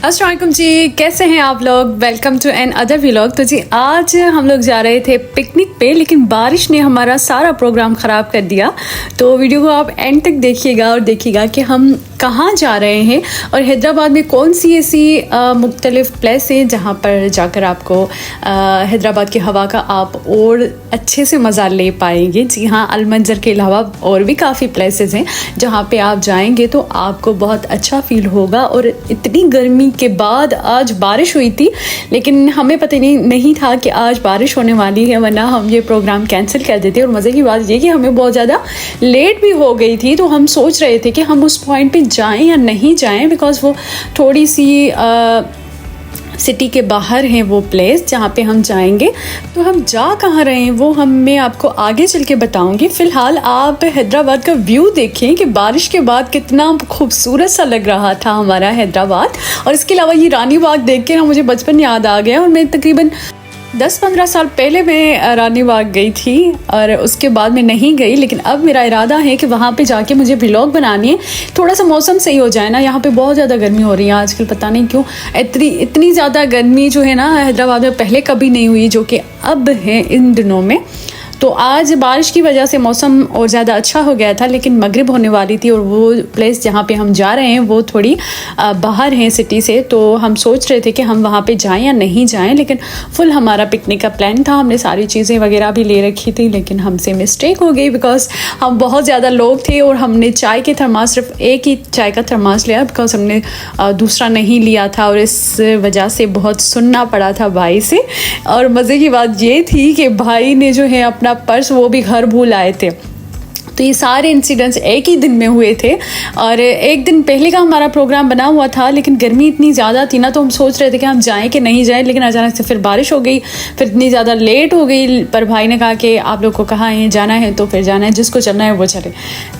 अस्सलाम वालेकुम जी, कैसे हैं आप लोग। Welcome to another vlog. तो जी आज हम लोग जा रहे थे पिकनिक पे, लेकिन बारिश ने हमारा सारा प्रोग्राम ख़राब कर दिया। तो वीडियो को आप एंड तक देखिएगा और देखिएगा कि हम कहाँ जा रहे हैं और हैदराबाद में कौन सी ऐसी मुख्तलिफ़ प्लेस हैं जहाँ पर जाकर आपको हैदराबाद की हवा का आप और अच्छे से मज़ा ले पाएंगे। जी हाँ, अलमंजर के अलावा और भी काफ़ी प्लेसेस हैं जहाँ पे आप जाएंगे तो आपको बहुत अच्छा फील होगा। और इतनी गर्मी के बाद आज बारिश हुई थी, लेकिन हमें पता नहीं था कि आज बारिश होने वाली है, वरना हम ये प्रोग्राम कैंसिल कर देते। और मज़े की बात ये कि हमें बहुत ज़्यादा लेट भी हो गई थी, तो हम सोच रहे थे कि हम उस पॉइंट पे जाएं या नहीं जाएं, बिकॉज़ वो थोड़ी सी सिटी के बाहर हैं वो प्लेस जहाँ पे हम जाएंगे। तो हम जा कहाँ रहे हैं वो मैं आपको आगे चल के बताऊंगी। फ़िलहाल आप हैदराबाद का व्यू देखें कि बारिश के बाद कितना खूबसूरत सा लग रहा था हमारा हैदराबाद। और इसके अलावा ये रानी बाग देख के ना मुझे बचपन याद आ गया। और मैं तकरीबन 10-15 साल पहले मैं रानी बाग गई थी और उसके बाद मैं नहीं गई, लेकिन अब मेरा इरादा है कि वहाँ पे जाके मुझे व्लॉग बनानी है। थोड़ा सा मौसम सही हो जाए ना, यहाँ पे बहुत ज़्यादा गर्मी हो रही है आजकल, पता नहीं क्यों इतनी ज़्यादा गर्मी जो है ना हैदराबाद में पहले कभी नहीं हुई, जो कि अब है इन दिनों में। तो आज बारिश की वजह से मौसम और ज़्यादा अच्छा हो गया था, लेकिन मगरिब होने वाली थी और वो प्लेस जहाँ पे हम जा रहे हैं वो थोड़ी बाहर है सिटी से। तो हम सोच रहे थे कि हम वहाँ पे जाएं या नहीं जाएं, लेकिन फुल हमारा पिकनिक का प्लान था। हमने सारी चीज़ें वगैरह भी ले रखी थी, लेकिन हमसे मिस्टेक हो गई बिकॉज हम बहुत ज़्यादा लोग थे और हमने चाय के थर्मास, सिर्फ एक ही चाय का थर्मास लिया बिकॉज हमने दूसरा नहीं लिया था, और इस वजह से बहुत सुनना पड़ा था भाई से। और मज़े की बात ये थी कि भाई ने जो है अपना पर्स वो भी घर भूल आए थे। तो ये सारे इंसिडेंट्स एक ही दिन में हुए थे। और एक दिन पहले का हमारा प्रोग्राम बना हुआ था, लेकिन गर्मी इतनी ज़्यादा थी ना, तो हम सोच रहे थे कि हम जाएं कि नहीं जाएं, लेकिन अचानक से फिर बारिश हो गई, फिर इतनी ज़्यादा लेट हो गई। पर भाई ने कहा कि आप लोग को कहाँ है जाना है तो फिर जाना है, जिसको चलना है वो चले।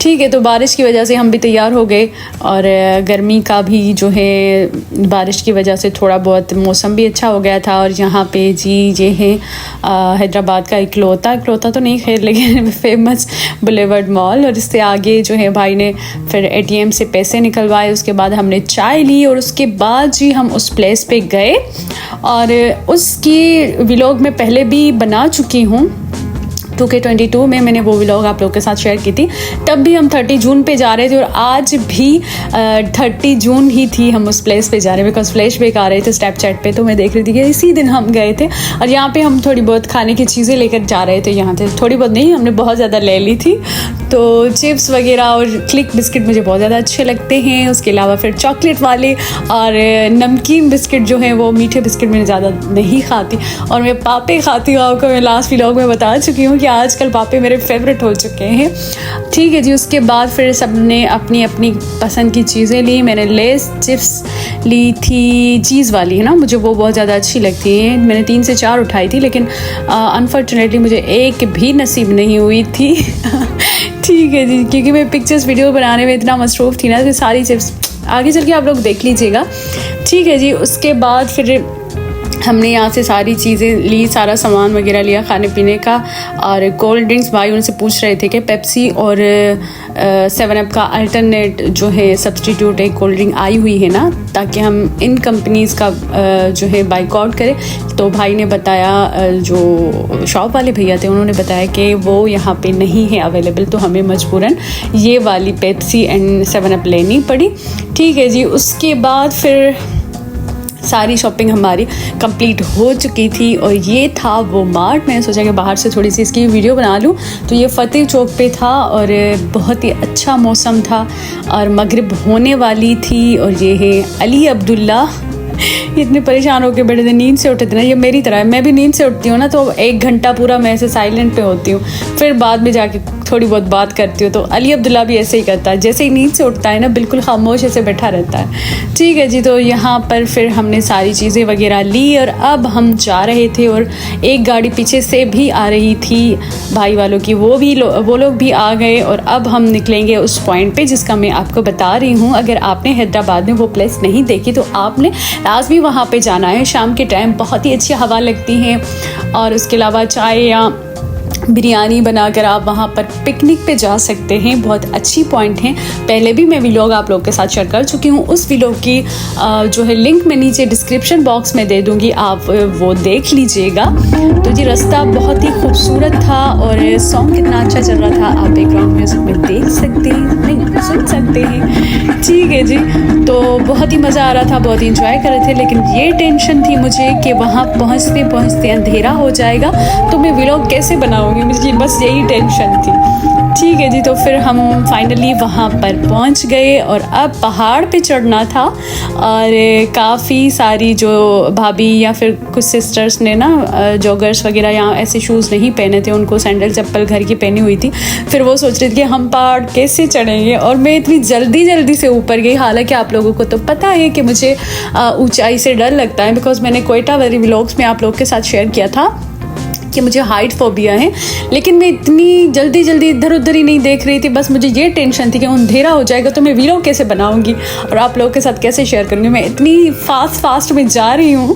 ठीक है, तो बारिश की वजह से हम भी तैयार हो गए। और गर्मी का भी जो है बारिश की वजह से थोड़ा बहुत मौसम भी अच्छा हो गया था। और यहाँ पे जी ये है हैदराबाद का इकलौता तो नहीं खैर, लेकिन फेमस बुलेवर्ड मॉल। और इससे आगे जो है भाई ने फिर एटीएम से पैसे निकलवाए, उसके बाद हमने चाय ली और उसके बाद जी हम उस प्लेस पे गए। और उसकी व्लॉग मैं पहले भी बना चुकी हूँ, 2K22 में मैंने वो व्लॉग आप लोगों के साथ शेयर की थी। तब भी हम 30 जून पे जा रहे थे और आज भी 30 जून ही थी। हम उस प्लेस पे जा रहे हैं बिकॉज फ्लैशबैक आ रहे थे स्नैपचैट पे, तो मैं देख रही थी कि इसी दिन हम गए थे। और यहाँ पे हम थोड़ी बहुत खाने की चीज़ें लेकर जा रहे थे। यहाँ से थोड़ी बहुत नहीं, हमने बहुत ज़्यादा ले ली थी। तो चिप्स वगैरह और क्लिक बिस्किट मुझे बहुत ज़्यादा अच्छे लगते हैं। उसके अलावा फिर चॉकलेट वाले और नमकीन बिस्किट जो हैं वो, मीठे बिस्किट मैं ज़्यादा नहीं खाती और मैं पापे खाती हूँ। आपको मैं लास्ट व्लॉग में बता चुकी हूँ कि आजकल पापे मेरे फेवरेट हो चुके हैं। ठीक है जी, उसके बाद फिर सबने अपनी अपनी पसंद की चीज़ें ली। मैंने लेस चिप्स ली थी, चीज़ वाली है ना, मुझे वो बहुत ज़्यादा अच्छी लगती है। मैंने 3 से 4 उठाई थी, लेकिन अनफॉर्चुनेटली मुझे एक भी नसीब नहीं हुई थी। ठीक है जी, क्योंकि मैं पिक्चर्स वीडियो बनाने में इतना मसरूफ़ थी ना कि सारी चिप्स आगे चल के आप लोग देख लीजिएगा। ठीक है जी, उसके बाद फिर हमने यहाँ से सारी चीज़ें ली, सारा सामान वगैरह लिया खाने पीने का। और कोल्ड ड्रिंक्स भाई उनसे पूछ रहे थे कि पेप्सी और 7 अप का अल्टरनेट जो है सब्सटीट्यूट एक कोल्ड ड्रिंक आई हुई है ना, ताकि हम इन कंपनीज़ का जो है बाइकआउट करें। तो भाई ने बताया, जो शॉप वाले भैया थे उन्होंने बताया कि वो यहाँ पे नहीं है अवेलेबल, तो हमें मजबूरन ये वाली पेप्सी एंड 7 अप लेनी पड़ी। ठीक है जी, उसके बाद फिर सारी शॉपिंग हमारी कंप्लीट हो चुकी थी। और ये था वो मार्ट। मैंने सोचा कि बाहर से थोड़ी सी इसकी वीडियो बना लूँ। तो ये फतेह चौक पे था और बहुत ही अच्छा मौसम था और मगरिब होने वाली थी। और ये है अली अब्दुल्ला, इतने परेशान होकर बैठे थे, नींद से उठे थे ना। ये मेरी तरह है, मैं भी नींद से उठती हूँ ना तो 1 घंटा पूरा मैं ऐसे साइलेंट पे होती हूँ, फिर बाद में जाके थोड़ी बहुत बात करती हूँ। तो अली अब्दुल्ला भी ऐसे ही करता है, जैसे ही नींद से उठता है ना बिल्कुल खामोश ऐसे बैठा रहता है। ठीक है जी, तो यहाँ पर फिर हमने सारी चीज़ें वगैरह ली और अब हम जा रहे थे। और एक गाड़ी पीछे से भी आ रही थी भाई वालों की, वो लोग भी आ गए। और अब हम निकलेंगे उस पॉइंट पे जिसका मैं आपको बता रही हूँ। अगर आपने हैदराबाद में वो प्लेस नहीं देखी तो आपने लाजमी वहाँ पे जाना है। शाम के टाइम बहुत ही अच्छी हवा लगती है और उसके अलावा चाय या बिरयानी बनाकर आप वहाँ पर पिकनिक पे जा सकते हैं। बहुत अच्छी पॉइंट है। पहले भी मैं व्लॉग आप लोग के साथ शेयर कर चुकी हूँ। उस व्लॉग की जो है लिंक मैं नीचे डिस्क्रिप्शन बॉक्स में दे दूँगी, आप वो देख लीजिएगा। तो जी रास्ता बहुत ही खूबसूरत था और सॉन्ग कितना अच्छा चल रहा था, आप बैकग्राउंड म्यूजिक में देख सकते हैं, नहीं सुन सकते हैं। ठीक है जी, तो बहुत ही मज़ा आ रहा था, बहुत ही इंजॉय कर रहे थे। लेकिन ये टेंशन थी मुझे कि वहाँ पहुँचते पहुँचते अंधेरा हो जाएगा तो मैं व्लॉग कैसे बनाऊँगी, मुझे बस यही टेंशन थी। ठीक है जी, तो फिर हम फाइनली वहाँ पर पहुँच गए और अब पहाड़ पे चढ़ना था। और काफ़ी सारी जो भाभी या फिर कुछ सिस्टर्स ने ना जॉगर्स वगैरह या ऐसे शूज़ नहीं पहने थे, उनको सैंडल चप्पल घर की पहनी हुई थी। फिर वो सोच रही थी कि हम पहाड़ कैसे चढ़ेंगे, और मैं इतनी जल्दी से ऊपर गई। हालांकि आप लोगों को तो पता है कि मुझे ऊंचाई से डर लगता है, बिकॉज मैंने कोयटा वाली व्लॉग्स में आप लोग के साथ शेयर किया था कि मुझे हाइट फोबिया है। लेकिन मैं इतनी जल्दी इधर उधर ही नहीं देख रही थी, बस मुझे ये टेंशन थी कि अंधेरा हो जाएगा तो मैं व्लॉग कैसे बनाऊंगी और आप लोगों के साथ कैसे शेयर करूंगी। मैं इतनी फास्ट में जा रही हूँ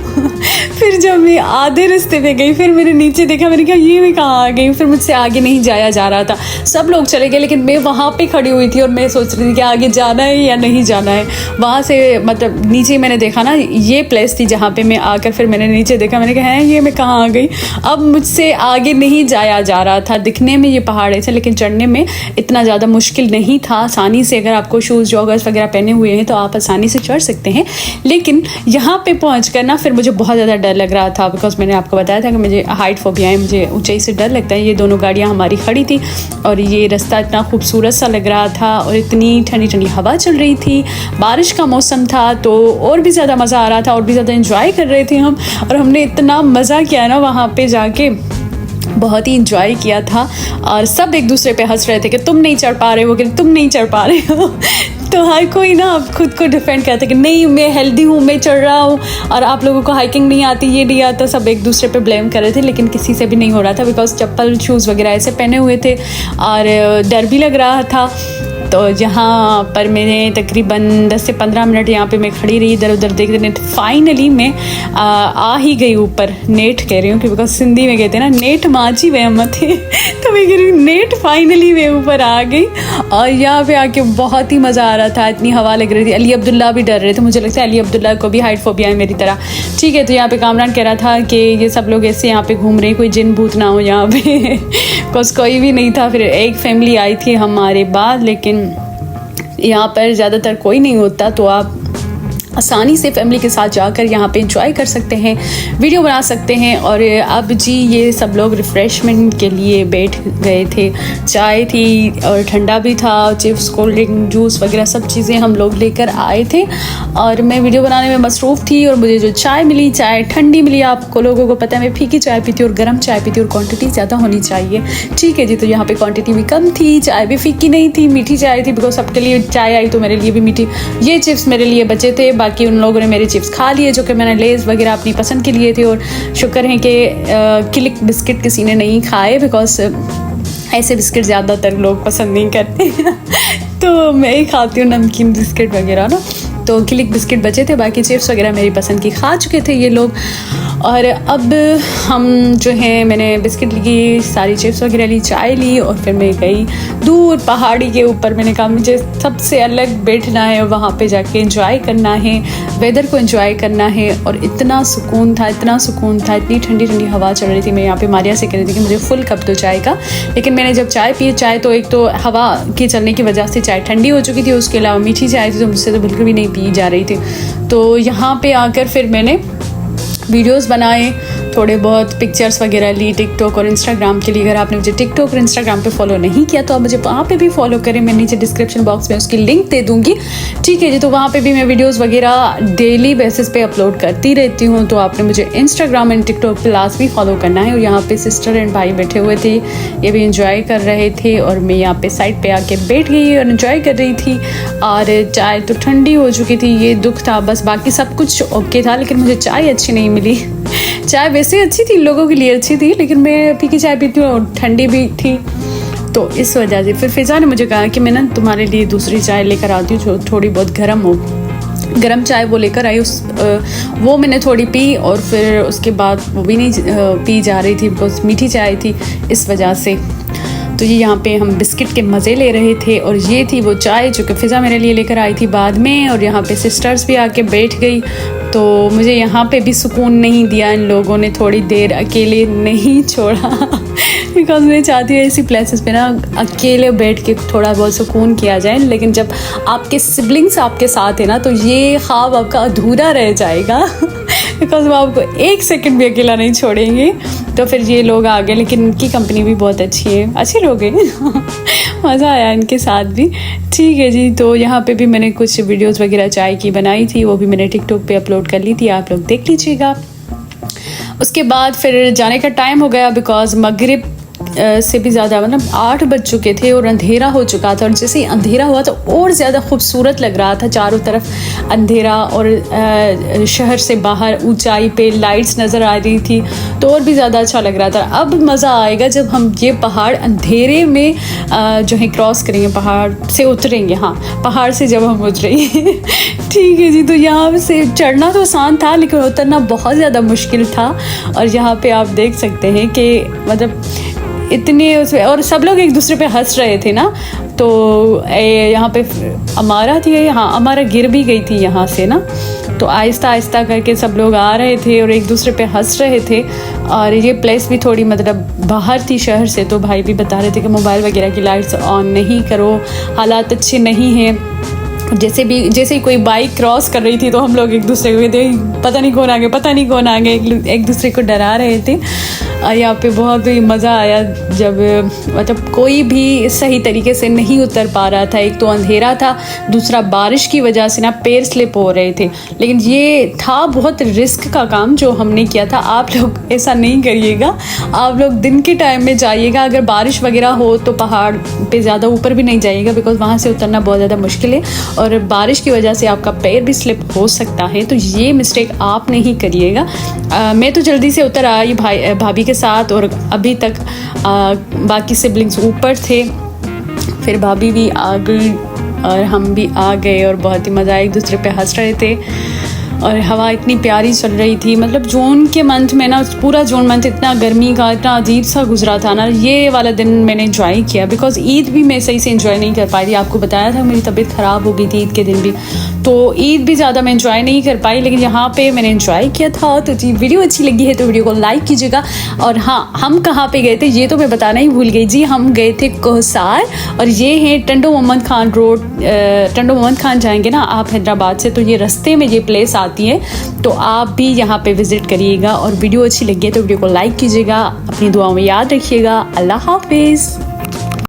फिर जब मैं आधे रास्ते पे गई, फिर मैंने नीचे देखा, मैंने कहा ये मैं कहाँ आ गई। फिर मुझसे आगे नहीं जाया जा रहा था, सब लोग चले गए, लेकिन मैं वहाँ पे खड़ी हुई थी और मैं सोच रही थी कि आगे जाना है या नहीं जाना है। वहाँ से मतलब नीचे मैंने देखा ना, ये प्लेस थी जहाँ पे मैं आकर फिर मैंने नीचे देखा, मैंने कहा है ये मैं कहाँ आ गई। अब मुझसे आगे नहीं जाया जा रहा था। दिखने में ये पहाड़ ऐसे, लेकिन चढ़ने में इतना ज़्यादा मुश्किल नहीं था। आसानी से अगर आपको शूज़ जॉगर्स वगैरह पहने हुए हैं तो आप आसानी से चढ़ सकते हैं। लेकिन यहाँ पे पहुँच कर ना फिर मुझे बहुत ज़्यादा डर लग रहा था, बिकॉज मैंने आपको बताया था कि मुझे हाइट फोबिया है, मुझे ऊंचाई से डर लगता है। ये दोनों गाड़ियाँ हमारी खड़ी थी और ये रास्ता इतना खूबसूरत सा लग रहा था और इतनी ठंडी हवा चल रही थी, बारिश का मौसम था, तो और भी ज़्यादा मज़ा आ रहा था और भी ज़्यादा इंजॉय कर रहे थे हम। और हमने इतना मज़ा किया ना वहाँ पे जाके, बहुत ही इंजॉय किया था। और सब एक दूसरे पे हंस रहे थे कि तुम नहीं चढ़ पा रहे हो, कि तुम नहीं चढ़ पा रहे हो तो हर कोई ना अब खुद को डिफेंड करता है कि नहीं मैं हेल्दी हूँ, मैं चढ़ रहा हूँ, और आप लोगों को हाइकिंग नहीं आती, ये नहीं आता। सब एक दूसरे पे ब्लेम कर रहे थे, लेकिन किसी से भी नहीं हो रहा था, बिकॉज चप्पल शूज़ वगैरह ऐसे पहने हुए थे और डर भी लग रहा था। तो यहाँ पर मैंने तकरीबन 10 से 15 मिनट यहाँ पे मैं खड़ी रही, इधर उधर देख रही। फाइनली मैं आ ही गई ऊपर। नेट कह रही हूँ कि बिकॉज सिंधी में कहते हैं ना, नेट माची वे मथे तो मैं कह रही हूँ नेट फाइनली मैं ऊपर आ गई। और यहाँ पे आके बहुत ही मज़ा आ रहा था, इतनी हवा लग रही थी। अली अब्दुल्ला भी डर रहे थे, मुझे लगता है अली अब्दुल्ला को भी हाइट फोबिया है मेरी तरह। ठीक है, तो यहाँ पे कामरान कह रहा था कि ये सब लोग ऐसे यहाँ पे घूम रहे हैं, कोई जिन भूत ना हो यहाँ पे बिकॉज कोई भी नहीं था। फिर एक फैमिली आई थी हमारे बाद, लेकिन यहाँ पर ज़्यादातर कोई नहीं होता, तो आप आसानी से फैमिली के साथ जाकर यहाँ पे एंजॉय कर सकते हैं, वीडियो बना सकते हैं। और अब जी ये सब लोग रिफ़्रेशमेंट के लिए बैठ गए थे। चाय थी और ठंडा भी था, चिप्स, कोल्ड ड्रिंक, जूस वगैरह सब चीज़ें हम लोग लेकर आए थे। और मैं वीडियो बनाने में मसरूफ़ थी और मुझे जो चाय मिली, चाय ठंडी मिली। आपको लोगों को पता है मैं फीकी चाय पीती हूँ और गर्म चाय पीती हूँ, और क्वान्टिटी ज़्यादा होनी चाहिए। ठीक है जी, तो यहाँ पर क्वान्टिटी भी कम थी, चाय भी फीकी नहीं थी, मीठी चाय थी, बिकॉज सबके लिए चाय आई तो मेरे लिए भी मीठी। ये चिप्स मेरे लिए बचे थे, बाकी उन लोगों ने मेरे चिप्स खा लिए जो कि मैंने लेज़ वगैरह अपनी पसंद के लिए थे। और शुक्र है कि क्लिक बिस्किट किसी ने नहीं खाए, बिकॉज ऐसे बिस्किट ज़्यादातर लोग पसंद नहीं करते तो मैं ही खाती हूँ नमकीन बिस्किट वगैरह ना। तो क्लिक बिस्किट बचे थे, बाकी चिप्स वगैरह मेरी पसंद की खा चुके थे ये लोग। और अब हम जो है, मैंने बिस्किट ली, सारी चिप्स वगैरह ली, चाय ली, और फिर मैं गई दूर पहाड़ी के ऊपर। मैंने कहा मुझे सबसे अलग बैठना है, वहाँ पे जाके एंजॉय करना है, वेदर को एंजॉय करना है। और इतना सुकून था, इतनी ठंडी हवा चल रही थी। मैं यहाँ पे मारिया से कह रही थी कि मुझे फुल कप तो चाय का, लेकिन मैंने जब चाय पी, चाय तो एक तो हवा के चलने की वजह से चाय ठंडी हो चुकी थी, उसके अलावा मीठी चाय थी तो मुझसे तो बिल्कुल भी नहीं पी जा रही थी। तो यहाँ पे आकर फिर मैंने वीडियोस बनाए, थोड़े बहुत पिक्चर्स वगैरह ली टिकटॉक और इंस्टाग्राम के लिए। अगर आपने मुझे टिकटॉक और इंस्टाग्राम पे फॉलो नहीं किया तो आप मुझे वहाँ पे भी फॉलो करें, मैं नीचे डिस्क्रिप्शन बॉक्स में उसकी लिंक दे दूँगी। ठीक है जी, तो वहाँ पे भी मैं वीडियोस वगैरह डेली बेसिस पे अपलोड करती रहती हूँ। तो आपने मुझे इंस्टाग्राम एंड टिकटॉक पे लास्ट भी फॉलो करना है। और यहाँ पे सिस्टर एंड भाई बैठे हुए थे, ये भी इंजॉय कर रहे थे, और मैं यहाँ पे साइड पे आके बैठ गई और इन्जॉय कर रही थी। और चाय तो ठंडी हो चुकी थी, ये दुख था बस, बाकी सब कुछ ओके था, लेकिन मुझे चाय अच्छी नहीं मिली। चाय वैसे अच्छी थी, लोगों के लिए अच्छी थी, लेकिन मैं फीकी चाय पीती हूँ और ठंडी भी थी, तो इस वजह से फिर फिजा ने मुझे कहा कि मैं ना तुम्हारे लिए दूसरी चाय लेकर आती हूँ जो थोड़ी बहुत गर्म हो। गरम चाय वो लेकर आई, वो मैंने थोड़ी पी और फिर उसके बाद वो भी नहीं पी जा रही थी बिकॉज मीठी चाय थी इस वजह से। तो ये यहाँ पे हम बिस्किट के मज़े ले रहे थे और ये थी वो चाय जो कि फ़िज़ा मेरे लिए लेकर आई थी बाद में। और यहाँ पे सिस्टर्स भी आके बैठ गई, तो मुझे यहाँ पे भी सुकून नहीं दिया इन लोगों ने, थोड़ी देर अकेले नहीं छोड़ा बिकॉज मैं चाहती हूँ ऐसी प्लेसेस पे ना अकेले बैठ के थोड़ा बहुत सुकून किया जाए। लेकिन जब आपके सिबलिंग्स आपके साथ है ना तो ये ख्वाब आपका अधूरा रह जाएगा बिकॉज वो आपको एक सेकंड भी अकेला नहीं छोड़ेंगे। तो फिर ये लोग आ गए, लेकिन इनकी कंपनी भी बहुत अच्छी है, अच्छे लोग हैं मज़ा आया इनके साथ भी। ठीक है जी, तो यहाँ पे भी मैंने कुछ वीडियोस वगैरह चाय की बनाई थी, वो भी मैंने टिकटॉक पे अपलोड कर ली थी, आप लोग देख लीजिएगा। उसके बाद फिर जाने का टाइम हो गया बिकॉज मगरिब से भी ज़्यादा मतलब 8 बज चुके थे और अंधेरा हो चुका था। और जैसे ही अंधेरा हुआ तो और ज़्यादा खूबसूरत लग रहा था, चारों तरफ अंधेरा और शहर से बाहर ऊंचाई पे लाइट्स नज़र आ रही थी, तो और भी ज़्यादा अच्छा लग रहा था। अब मज़ा आएगा जब हम ये पहाड़ अंधेरे में जो है क्रॉस करेंगे, पहाड़ से उतरेंगे। हाँ, पहाड़ से जब हम उतरेंगे ठीक है जी। तो यहाँ से चढ़ना तो आसान था लेकिन उतरना बहुत ज़्यादा मुश्किल था। और यहाँ पे आप देख सकते हैं कि मतलब इतने उसमें, और सब लोग एक दूसरे पे हंस रहे थे ना। तो यहाँ पे अमारा थी, हाँ अमारा गिर भी गई थी यहाँ से ना। तो आहिस्ता आहिस्ता करके सब लोग आ रहे थे और एक दूसरे पे हंस रहे थे। और ये प्लेस भी थोड़ी मतलब बाहर थी शहर से, तो भाई भी बता रहे थे कि मोबाइल वगैरह की लाइट्स ऑन नहीं करो, हालात अच्छे नहीं हैं। जैसे ही कोई बाइक क्रॉस कर रही थी तो हम लोग एक दूसरे को कहते पता नहीं कौन आ गया, पता नहीं कौन आ गया, एक दूसरे को डरा रहे थे। यहाँ पे बहुत ही मज़ा आया जब मतलब कोई भी सही तरीके से नहीं उतर पा रहा था। एक तो अंधेरा था, दूसरा बारिश की वजह से ना पैर स्लिप हो रहे थे। लेकिन ये था बहुत रिस्क का काम जो हमने किया था। आप लोग ऐसा नहीं करिएगा, आप लोग दिन के टाइम में जाइएगा। अगर बारिश वगैरह हो तो पहाड़ पे ज़्यादा ऊपर भी नहीं जाइएगा बिकॉज वहाँ से उतरना बहुत ज़्यादा मुश्किल है और बारिश की वजह से आपका पैर भी स्लिप हो सकता है। तो ये मिस्टेक आप नहीं करिएगा। मैं तो जल्दी से उतर आई भाभी के साथ और अभी तक बाकी सिबलिंग्स ऊपर थे। फिर भाभी भी आ गई और हम भी आ गए और बहुत ही मज़ा आया, एक दूसरे पे हंस रहे थे और हवा इतनी प्यारी चल रही थी। मतलब जून के मंथ में ना, पूरा जून मंथ इतना गर्मी का, इतना अजीब सा गुजरा था ना। ये वाला दिन मैंने एंजॉय किया बिकॉज ईद भी मैं सही से एंजॉय नहीं कर पाई थी। आपको बताया था मेरी तबीयत ख़राब हो गई थी ईद के दिन भी, तो ईद भी ज़्यादा मैं एंजॉय नहीं कर पाई। लेकिन यहाँ पे मैंने एंजॉय किया था। तो जी, वीडियो अच्छी लगी है तो वीडियो को लाइक कीजिएगा। और हाँ, हम कहाँ पे गए थे ये तो मैं बताना ही भूल गई जी। हम गए थे कोहसार और ये है टंडो मोहम्मद खान रोड। टंडो मोहम्मद खान जाएंगे ना आप हैदराबाद से, तो ये रास्ते में ये प्लेस आती है, तो आप भी यहाँ पे विजिट करिएगा। और वीडियो अच्छी लगी है तो वीडियो को लाइक कीजिएगा, अपनी दुआओं में याद रखिएगा। अल्लाह हाफिज़।